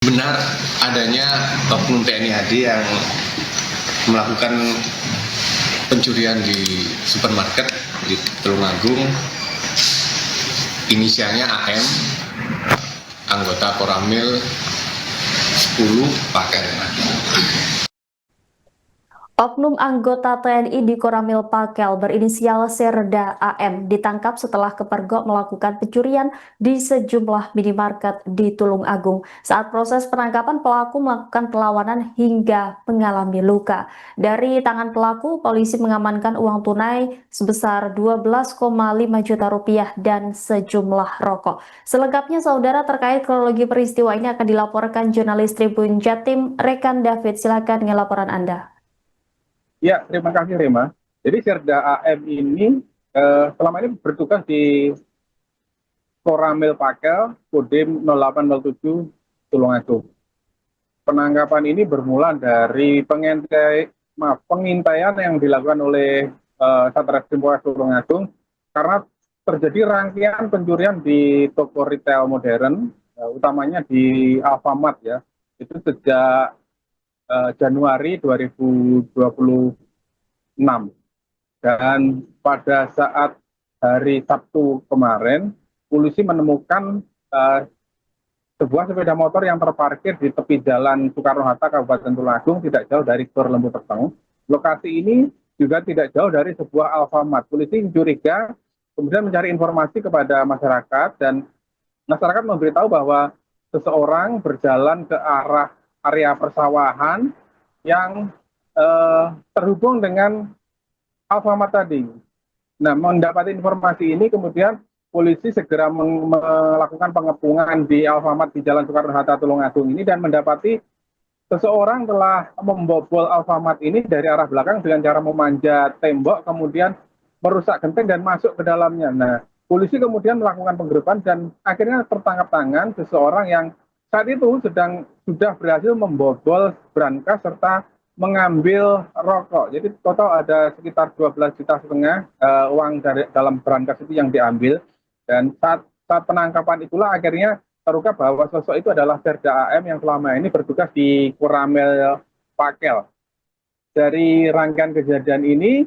Benar adanya oknum TNI AD yang melakukan pencurian di supermarket di Tulungagung, inisialnya AM, anggota Koramil 10 Pakel. Oknum anggota TNI di Koramil Pakel berinisial Serda AM ditangkap setelah kepergok melakukan pencurian di sejumlah minimarket di Tulung Agung. Saat proses penangkapan, pelaku melakukan perlawanan hingga mengalami luka. Dari tangan pelaku, polisi mengamankan uang tunai sebesar 12,5 juta rupiah dan sejumlah rokok. Selengkapnya, saudara, terkait kronologi peristiwa ini akan dilaporkan jurnalis Tribun Jatim, rekan David. Silakan dengan laporan Anda. Ya, terima kasih Rema. Jadi Serda AM ini selama ini bertugas di Koramil Pakel, Kodim 0807 Tulungagung. Penangkapan ini bermula dari pengintaian yang dilakukan oleh Satreskrim Polres Tulungagung karena terjadi rangkaian pencurian di toko retail modern, utamanya di Alfamart ya. Itu sejak Januari 2026. Dan pada saat hari Sabtu kemarin, polisi menemukan sebuah sepeda motor yang terparkir di tepi jalan Soekarno-Hatta, Kabupaten Tulungagung, tidak jauh dari Gor Lembu Peteng. Lokasi ini juga tidak jauh dari sebuah Alfamart. Polisi curiga, kemudian mencari informasi kepada masyarakat, dan masyarakat memberitahu bahwa seseorang berjalan ke arah area persawahan yang terhubung dengan Alfamart tadi. Nah, mendapati informasi ini, kemudian polisi segera melakukan pengepungan di Alfamart di Jalan Soekarno-Hatta Tulungagung ini dan mendapati seseorang telah membobol Alfamart ini dari arah belakang dengan cara memanjat tembok, kemudian merusak genteng dan masuk ke dalamnya. Nah, polisi kemudian melakukan penggerebekan dan akhirnya tertangkap tangan seseorang yang saat itu sudah berhasil membobol brankas serta mengambil rokok. Jadi total ada sekitar 12,5 juta uang dalam brankas itu yang diambil. Dan saat penangkapan itulah akhirnya terungkap bahwa sosok itu adalah Serda AM yang selama ini bertugas di Koramil Pakel. Dari rangkaian kejadian ini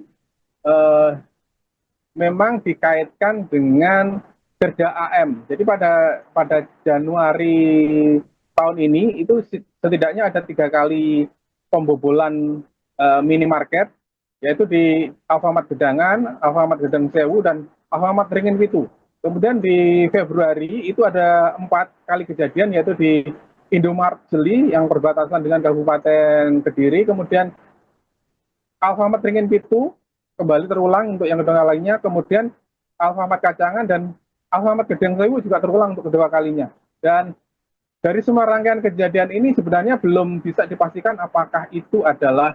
memang dikaitkan dengan Serda AM. Jadi pada Januari tahun ini itu setidaknya ada 3 kali pembobolan minimarket, yaitu di Alfamart Gedangan, Alfamart Gedang Sewu, dan Alfamart Ringin Pitu. Kemudian di Februari itu ada 4 kali kejadian, yaitu di Indomart Jeli yang berbatasan dengan Kabupaten Kediri, kemudian Alfamart Ringin Pitu kembali terulang untuk yang kedua kalinya, kemudian Alfamart Kacangan dan Alfamart Gedang Sewu juga terulang untuk kedua kalinya. Dan dari semua rangkaian kejadian ini sebenarnya belum bisa dipastikan apakah itu adalah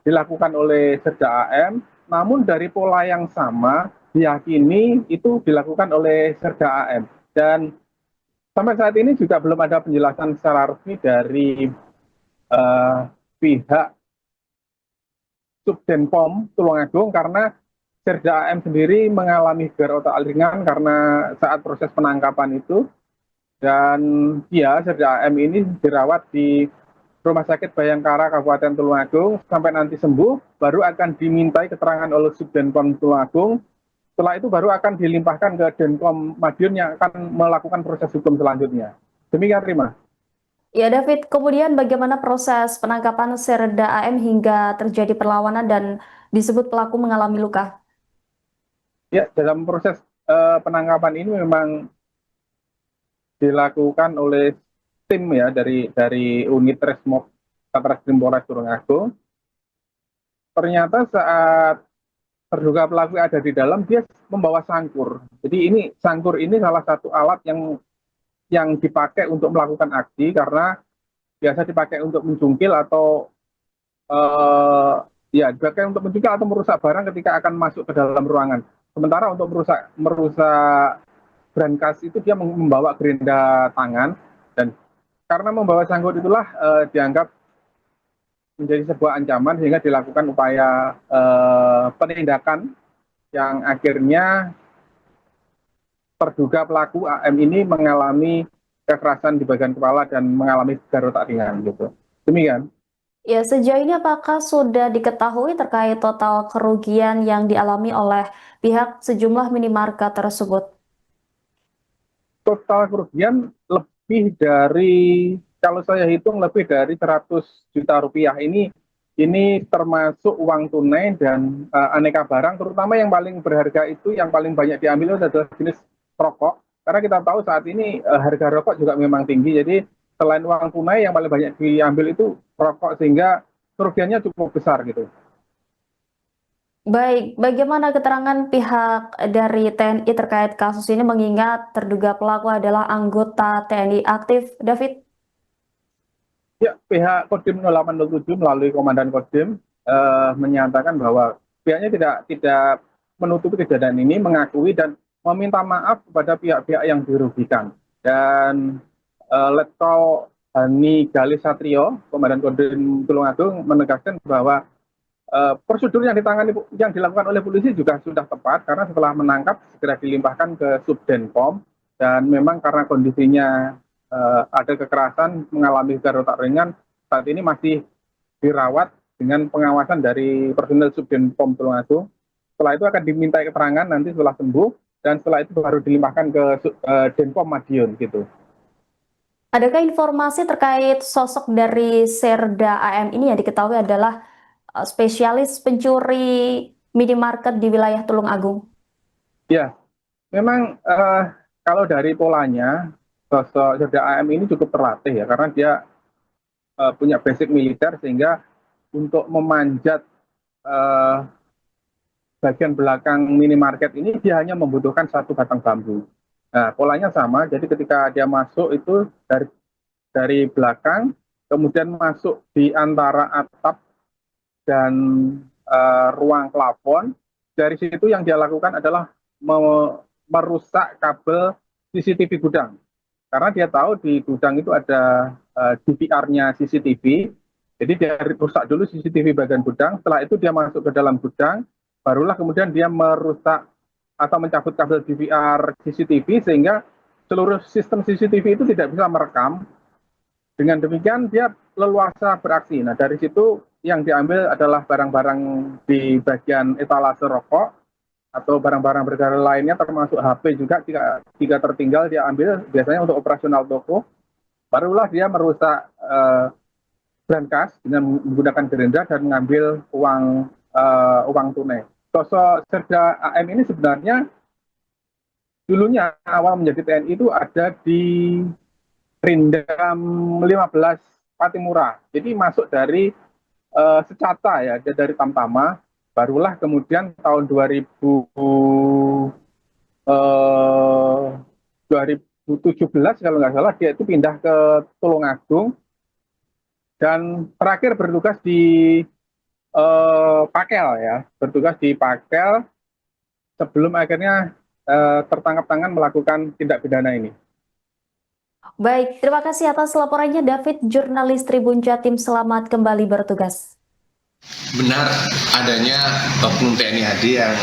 dilakukan oleh Serda AM, namun dari pola yang sama diyakini itu dilakukan oleh Serda AM. Dan sampai saat ini juga belum ada penjelasan secara resmi dari pihak Subdenpom Tulungagung karena Serda AM sendiri mengalami gegar otak ringan karena saat proses penangkapan itu. Dan Serda AM ini dirawat di Rumah Sakit Bayangkara Kabupaten Tulungagung sampai nanti sembuh, baru akan dimintai keterangan oleh Subdenpom Tulungagung. Setelah itu baru akan dilimpahkan ke Denpom Madiun yang akan melakukan proses hukum selanjutnya. Demikian, Rima. Ya, David, kemudian bagaimana proses penangkapan Serda AM hingga terjadi perlawanan dan disebut pelaku mengalami luka? Ya, dalam proses penangkapan ini memang dilakukan oleh tim ya dari unit Resmob Satreskrim Polres Tulungagung. Ternyata saat terduga pelaku ada di dalam, dia membawa sangkur. Jadi sangkur ini salah satu alat yang dipakai untuk melakukan aksi karena biasa dipakai untuk mencungkil atau dipakai untuk mencungkil atau merusak barang ketika akan masuk ke dalam ruangan. Sementara untuk merusak brankas itu dia membawa gerinda tangan, dan karena membawa sangkur itulah dianggap menjadi sebuah ancaman sehingga dilakukan upaya penindakan yang akhirnya terduga pelaku AM ini mengalami kekerasan di bagian kepala dan mengalami gegar otak ringan gitu. Demikian. Ya, sejauh ini apakah sudah diketahui terkait total kerugian yang dialami oleh pihak sejumlah minimarket tersebut? Total kerugian lebih dari, kalau saya hitung lebih dari 100 juta rupiah. Ini termasuk uang tunai dan aneka barang, terutama yang paling berharga itu, yang paling banyak diambil itu adalah jenis rokok. Karena kita tahu saat ini harga rokok juga memang tinggi, jadi selain uang tunai yang paling banyak diambil itu rokok, sehingga kerugiannya cukup besar gitu. Baik, bagaimana keterangan pihak dari TNI terkait kasus ini mengingat terduga pelaku adalah anggota TNI aktif, David? Ya, pihak Kodim 0807 melalui Komandan Kodim menyatakan bahwa pihaknya tidak menutupi kejadian ini, mengakui dan meminta maaf kepada pihak-pihak yang dirugikan. Dan Letkol Hani Gali Satrio, Komandan Kodim Tulungagung, menegaskan bahwa prosedur yang dilakukan oleh polisi juga sudah tepat, karena setelah menangkap segera dilimpahkan ke Subdenpom, dan memang karena kondisinya ada kekerasan, mengalami gegar otak ringan, saat ini masih dirawat dengan pengawasan dari personel Subdenpom Tulungagung. Setelah itu akan diminta keterangan nanti setelah sembuh, dan setelah itu baru dilimpahkan ke Denpom Madiun gitu. Adakah informasi terkait sosok dari Serda AM ini yang diketahui adalah spesialis pencuri minimarket di wilayah Tulung Agung? Ya, memang kalau dari polanya, sosok Serda AM ini cukup terlatih ya, karena dia punya basic militer, sehingga untuk memanjat bagian belakang minimarket ini dia hanya membutuhkan satu batang bambu. Nah, polanya sama, jadi ketika dia masuk itu dari belakang, kemudian masuk di antara atap dan ruang plafon. Dari situ yang dia lakukan adalah merusak kabel CCTV gudang. Karena dia tahu di gudang itu ada DVR-nya CCTV, jadi dia rusak dulu CCTV bagian gudang, setelah itu dia masuk ke dalam gudang, barulah kemudian dia merusak atau mencabut kabel DVR CCTV, sehingga seluruh sistem CCTV itu tidak bisa merekam. Dengan demikian dia leluasa beraksi. Nah, dari situ yang diambil adalah barang-barang di bagian etalase rokok, atau barang-barang berharga lainnya, termasuk HP juga, jika tertinggal dia ambil, biasanya untuk operasional toko. Barulah dia merusak brankas dengan menggunakan gerenda dan mengambil uang tunai. Sosok Serda AM ini sebenarnya dulunya awal menjadi TNI itu ada di Rindam 15 Patimura. Jadi masuk dari Secata ya, dia dari Tamtama. Barulah kemudian tahun 2017 kalau nggak salah, dia itu pindah ke Tulungagung dan terakhir bertugas di Pakel ya, bertugas di Pakel sebelum akhirnya tertangkap tangan melakukan tindak pidana ini. Baik, terima kasih atas laporannya David, jurnalis Tribun Jatim. Selamat kembali bertugas. Benar adanya oknum TNI AD yang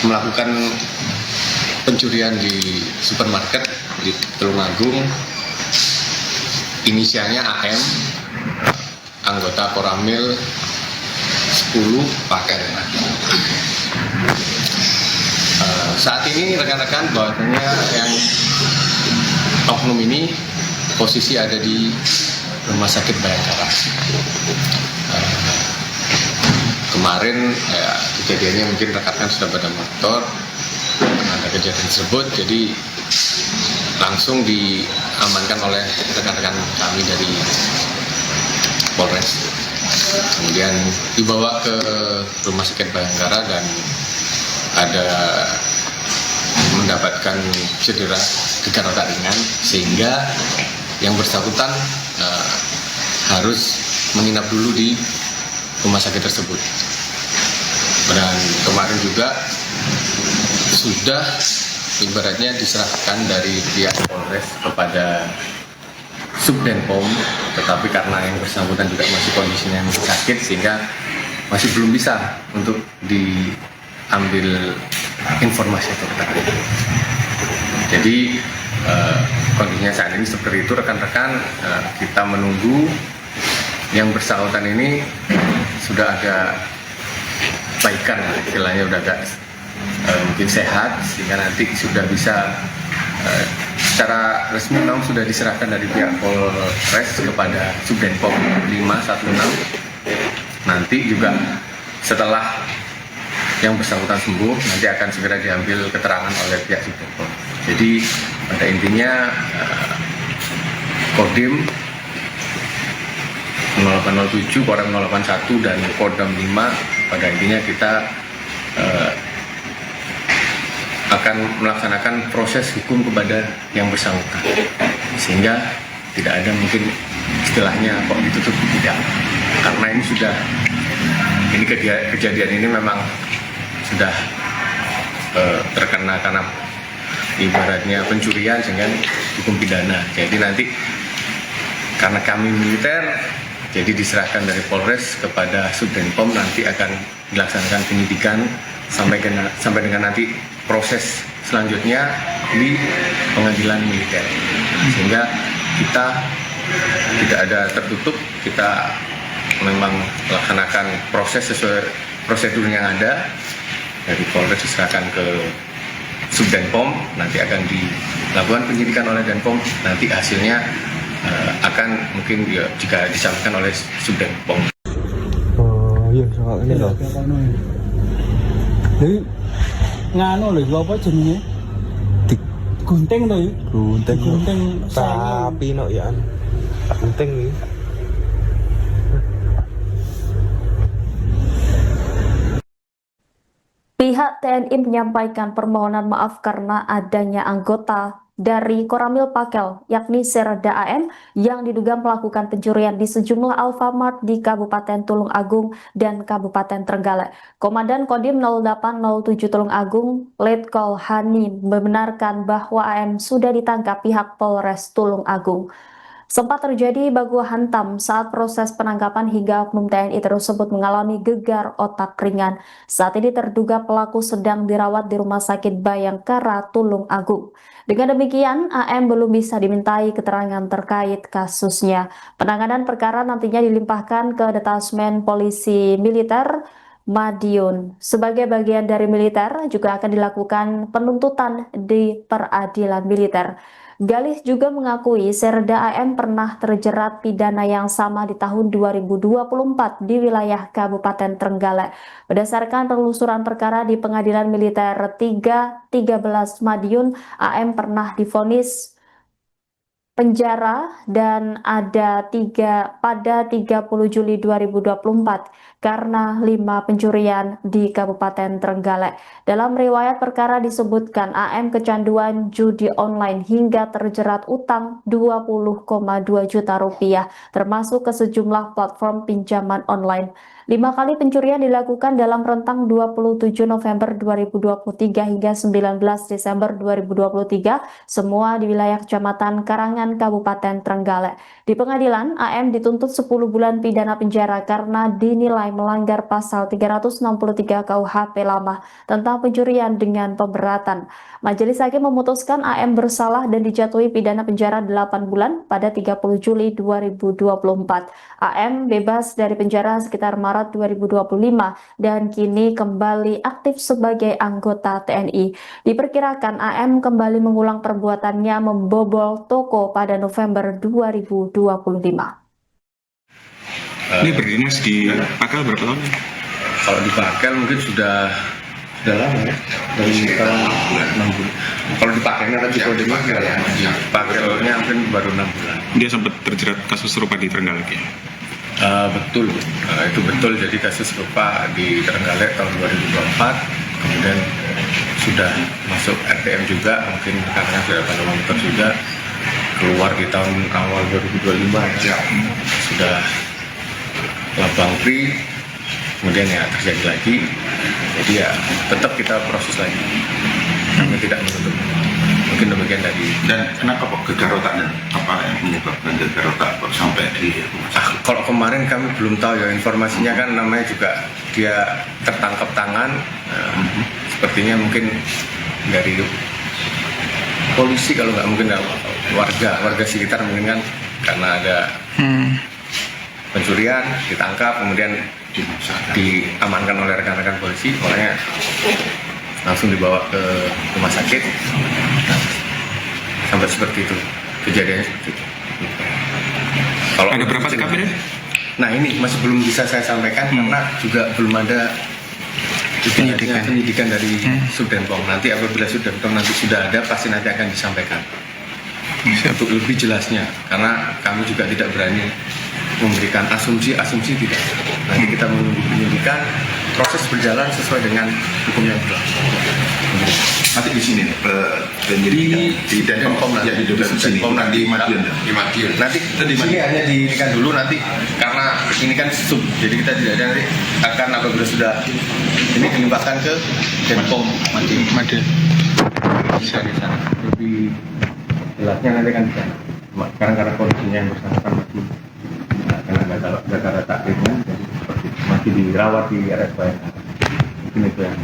melakukan pencurian di supermarket di Tulungagung. Inisialnya AM, anggota Koramil 10 Paker. Saat ini rekan-rekan bahwasanya yang oknum ini posisi ada di Rumah Sakit Bayangkara. Kemarin kejadiannya mungkin rekan-rekan sudah pada motor, ada kejadian tersebut, jadi langsung diamankan oleh rekan-rekan kami dari Polres. Kemudian dibawa ke Rumah Sakit Bayangkara dan ada mendapatkan cedera gegar otak ringan, sehingga yang bersangkutan harus menginap dulu di rumah sakit tersebut. Dan kemarin juga sudah ibaratnya diserahkan dari pihak Polres kepada Subdenpom, tetapi karena yang bersangkutan juga masih kondisinya masih sakit, sehingga masih belum bisa untuk diambil informasi atau data. Jadi kondisinya saat ini seperti itu rekan-rekan. Kita menunggu yang bersangkutan ini sudah ada baikan, istilahnya udah agak mungkin sehat, sehingga nanti sudah bisa secara resmi memang sudah diserahkan dari pihak Polres kepada Subdenpom 516. Nanti juga setelah yang bersangkutan sembuh, nanti akan segera diambil keterangan oleh pihak Subdenpom. Jadi pada intinya Kodim 0807, Korem 081 dan Kodam 5 pada intinya kita akan melaksanakan proses hukum kepada yang bersangkutan, sehingga tidak ada mungkin istilahnya kok ditutup, tidak, karena ini kejadian ini memang sudah terkena karena ibaratnya pencurian sehingga hukum pidana. Jadi nanti karena kami militer, jadi diserahkan dari Polres kepada Subdenpom, nanti akan dilaksanakan penyidikan sampai dengan nanti proses selanjutnya di pengadilan militer, sehingga kita tidak ada tertutup. Kita memang melaksanakan proses sesuai prosedur yang ada. Dari Polres diserahkan ke Subdenpom, nanti akan dilakukan penyidikan oleh Denpom, nanti hasilnya akan mungkin ya, jika disampaikan oleh Subdenpom. Oh iya, soal ini loh. Jadi nganu lho, apa jenenge? Gunting lho. Gunting Tapi no ya gunting nih. Pihak TNI menyampaikan permohonan maaf karena adanya anggota dari Koramil Pakel, yakni Serda AM, yang diduga melakukan pencurian di sejumlah Alfamart di Kabupaten Tulung Agung dan Kabupaten Trenggalek. Komandan Kodim 0807 Tulung Agung, Letkol Hani, membenarkan bahwa AM sudah ditangkap pihak Polres Tulung Agung. Sempat terjadi baku hantam saat proses penangkapan hingga oknum TNI tersebut mengalami gegar otak ringan. Saat ini terduga pelaku sedang dirawat di Rumah Sakit Bayangkara Tulung Agung. Dengan demikian, AM belum bisa dimintai keterangan terkait kasusnya. Penanganan perkara nantinya dilimpahkan ke Detasmen Polisi Militer Madiun. Sebagai bagian dari militer, juga akan dilakukan penuntutan di peradilan militer. Galih juga mengakui Serda AM pernah terjerat pidana yang sama di tahun 2024 di wilayah Kabupaten Trenggalek. Berdasarkan penelusuran perkara di Pengadilan Militer 313 Madiun, AM pernah divonis penjara dan pada 30 Juli 2024 karena 5 pencurian di Kabupaten Trenggalek. Dalam riwayat perkara disebutkan AM kecanduan judi online hingga terjerat utang 20,2 juta rupiah termasuk ke sejumlah platform pinjaman online. 5 kali pencurian dilakukan dalam rentang 27 November 2023 hingga 19 Desember 2023, semua di wilayah Kecamatan Karangan, Kabupaten Trenggalek. Di pengadilan, AM dituntut 10 bulan pidana penjara karena dinilai melanggar pasal 363 KUHP lama tentang pencurian dengan pemberatan. Majelis Hakim memutuskan AM bersalah dan dijatuhi pidana penjara 8 bulan pada 30 Juli 2024. AM bebas dari penjara sekitar Maret 2025 dan kini kembali aktif sebagai anggota TNI. Diperkirakan AM kembali mengulang perbuatannya membobol toko pada November 2025. Ini berdinas di Pakel berapa tahun? Kalau di Pakel mungkin sudah lama ya, dari sekitar 6 bulan. Kalau di Pakelnya kan juga di Pakelnya mungkin baru 6 bulan. Dia sempat terjerat kasus serupa di Trenggalek ya? Betul, itu betul. Jadi kasus serupa di Trenggalek tahun 2024, kemudian sudah masuk RTM juga, mungkin karena sudah pada motor juga keluar di tahun awal 2025 ya. Sudah Labang Pri, kemudian ya terjadi lagi, jadi ya tetap kita proses lagi, kami tidak menutup. Mungkin demikian dari. Dan kenapa kok gegar otaknya? Apa yang menyebabkan gegar otak kok sampai di rumah sakit? Kalau kemarin kami belum tahu ya, informasinya kan namanya juga dia tertangkap tangan, sepertinya mungkin dari polisi, kalau nggak mungkin warga sekitar menginginkan karena ada pencurian, ditangkap, kemudian diamankan oleh rekan-rekan polisi, makanya langsung dibawa ke rumah sakit. Nah, sampai seperti itu kejadiannya seperti itu. Kalau Ada berapa TKP ya? Nah ini masih belum bisa saya sampaikan karena juga belum ada penyidikan dari Subdenpom. Nanti apabila Subdenpom nanti sudah ada, pasti nanti akan disampaikan untuk lebih jelasnya. Karena kami juga tidak berani memberikan asumsi tidak. Nanti kita menunggu penyidikan, proses berjalan sesuai dengan hukum yang berlaku. Nanti di sini nih, penyelidikan di Denpom nanti di Denpom nanti di Madiun. Nanti di sini hanya dihentikan dulu nanti karena ini kan sub, jadi kita tidak ada nanti akan apabila sudah ini dilimpahkan ke Denpom Madiun. Bisa di sana lebih jelasnya nanti kan di sana. Sekarang karena kondisinya yang bersangkutan masih karena nggak ada takdirnya, jadi seperti itu. Masih dirawat di RSUD. Mungkin itu yang